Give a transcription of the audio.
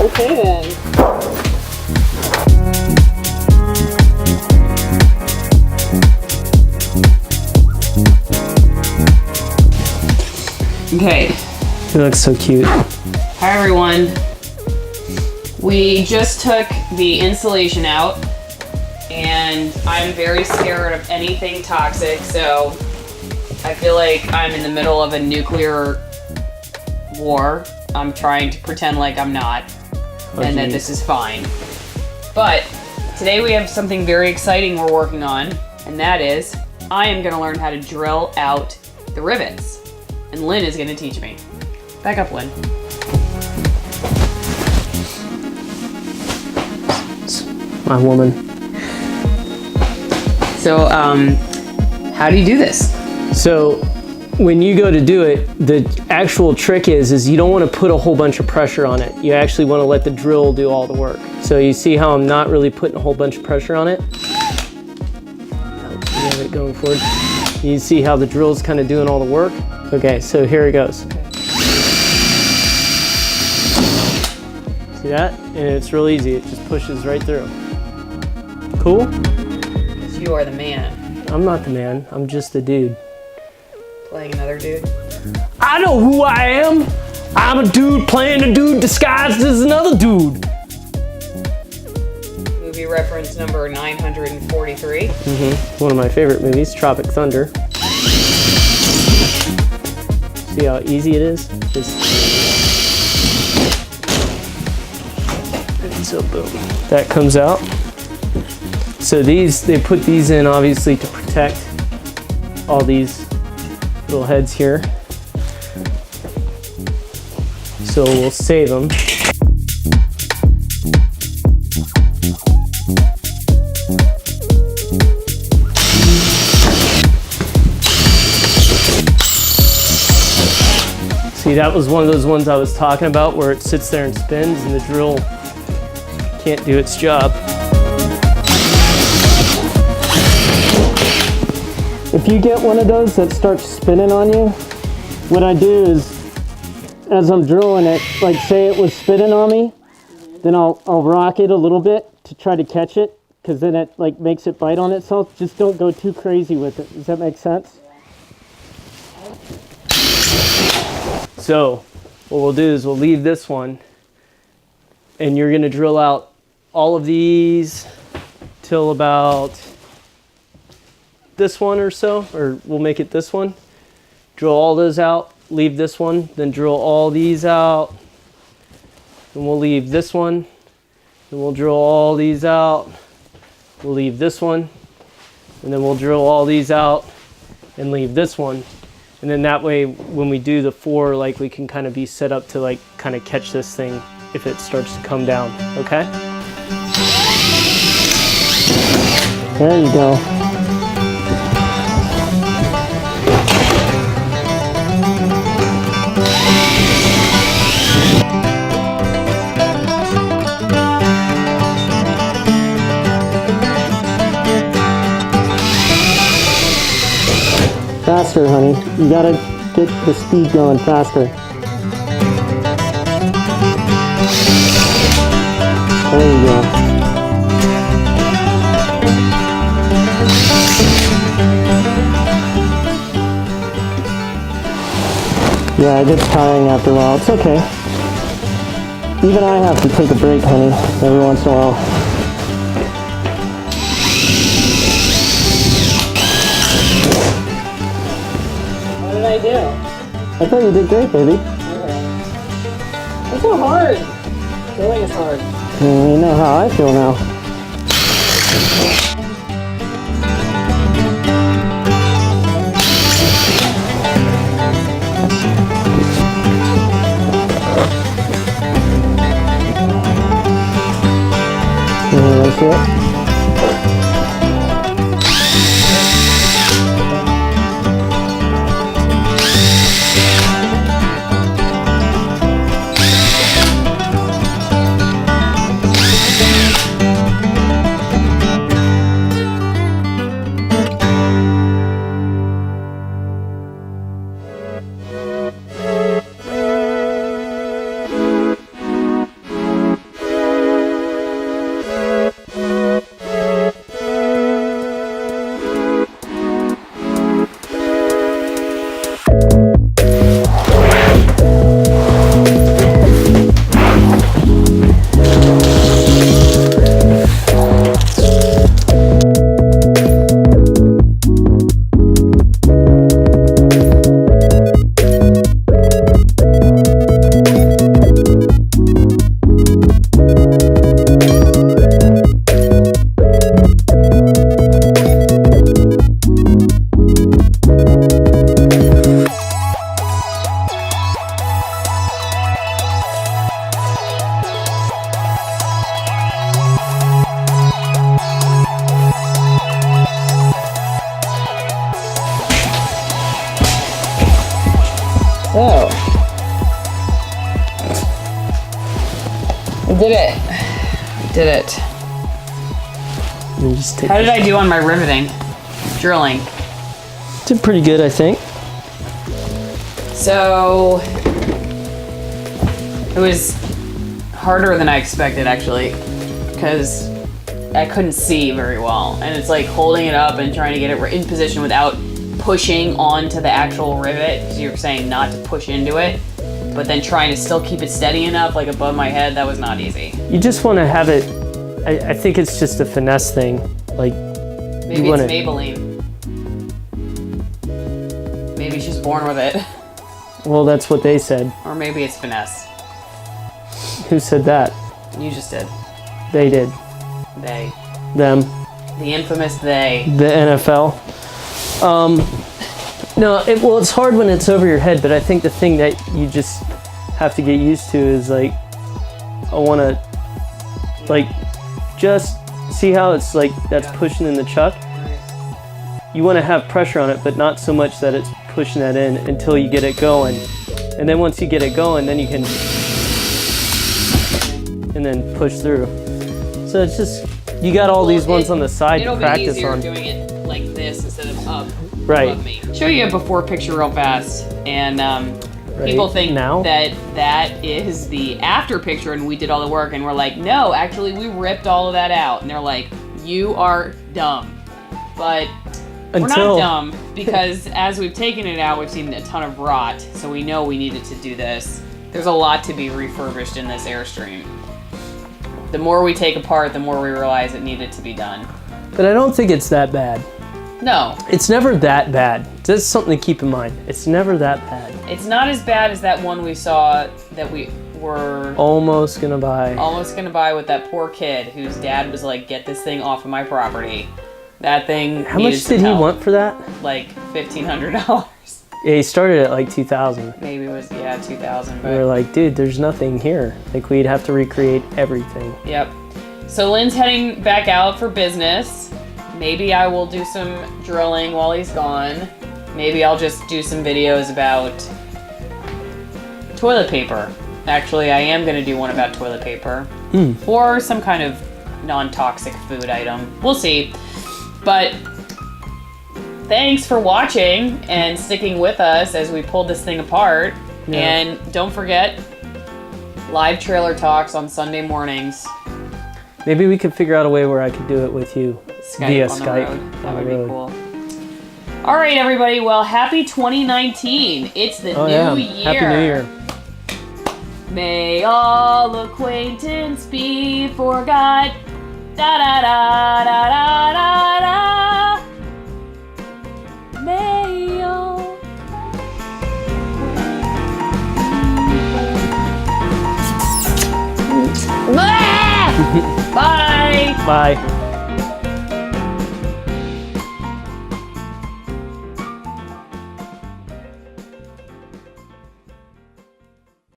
Okay then. Okay. He looks so cute. Hi everyone. We just took the insulation out and I'm very scared of anything toxic, so I feel like I'm in the middle of a nuclear war. I'm trying to pretend like I'm not and that this is fine. But today we have something very exciting we're working on, and that is I am going to learn how to drill out the rivets. And Lynn is going to teach me. Back up, Lynn. My woman. So, how do you do this? So, when you go to do it, the actual trick is you don't want to put a whole bunch of pressure on it. You actually want to let the drill do all the work. So you see how I'm not really putting a whole bunch of pressure on it? You have it going forward. You see how the drill's kind of doing all the work? Okay, so here it goes. See that? And it's real easy. It just pushes right through. Cool? Because you are the man. I'm not the man. I'm just the dude. Playing another dude? I know who I am. I'm a dude playing a dude disguised as another dude. Movie reference number 943. One of my favorite movies, Tropic Thunder. See how easy it is? Just so boom. That comes out. So they put these in obviously to protect all these little heads here. So we'll save them. See, that was one of those ones I was talking about where it sits there and spins and the drill can't do its job. If you get one of those that starts spinning on you, what I do is, as I'm drilling it, like say it was spinning on me, then I'll rock it a little bit to try to catch it, because then it like makes it bite on itself. Just don't go too crazy with it. Does that make sense? So what we'll do is we'll leave this one, and you're going to drill out all of these till about this one or so, or we'll make it this one. Drill all those out, leave this one, then drill all these out, and we'll leave this one, then we'll drill all these out, we'll leave this one, and then we'll drill all these out and leave this one. And then that way when we do the 4, like we can kind of be set up to like kind of catch this thing if it starts to come down, okay? There you go. Faster, honey. You gotta get the speed going faster. There you go. Yeah, it gets tiring after a while. It's okay. Even I have to take a break, honey, every once in a while. I do. I thought you did great, baby. Okay. It's so hard. Drilling is hard. You know how I feel now. That's it. So, I did it. I did it. Let me just take How did I do on my riveting? Drilling. Did pretty good, I think. So, it was harder than I expected, actually, because I couldn't see very well. And it's like holding it up and trying to get it in position without pushing onto the actual rivet, because you were saying not to push into it, but then trying to still keep it steady enough, like above my head. That was not easy. You just want to have it, I think it's just a finesse thing. Like, Maybe it's Maybelline. Maybe she's born with it. Well, that's what they said. Or maybe it's finesse. Who said that? You just did. They did. They. Them. The infamous they. The NFL. No, well, it's hard when it's over your head, but I think the thing that you just have to get used to is like, I want to, like, just see how it's like, that's pushing in the chuck. You want to have pressure on it, but not so much that it's pushing that in until you get it going. And then once you get it going, then you can, and then push through. So it's just, you got all these ones on the side to practice easier on. Doing it like this instead of up. Right. Above me. Show you a before picture real fast, and people think now? that is the after picture, and we did all the work, and we're like, no, actually, we ripped all of that out, and they're like, you are dumb, but we're not dumb because as we've taken it out, we've seen a ton of rot, so we know we needed to do this. There's a lot to be refurbished in this Airstream. The more we take apart, the more we realize it needed to be done. But I don't think it's that bad. No. It's never that bad. That's something to keep in mind. It's never that bad. It's not as bad as that one we saw that we were almost gonna buy with that poor kid whose dad was like, get this thing off of my property. That thing. How much did he want for that? Like $1,500. Yeah, he started at like 2,000. Maybe it was 2,000. We were like, dude, there's nothing here. Like, we'd have to recreate everything. Yep. So Lynn's heading back out for business. Maybe I will do some drilling while he's gone. Maybe I'll just do some videos about toilet paper. Actually, I am going to do one about toilet paper. Or some kind of non-toxic food item. We'll see. But thanks for watching and sticking with us as we pulled this thing apart. Yeah. And don't forget, live trailer talks on Sunday mornings. Maybe we could figure out a way where I could do it with you via Skype. That would be cool. All right, everybody. Well, happy 2019. It's the new year. Happy New Year. May all acquaintance be forgot. Da da da da da da da. May all. Bye. Bye.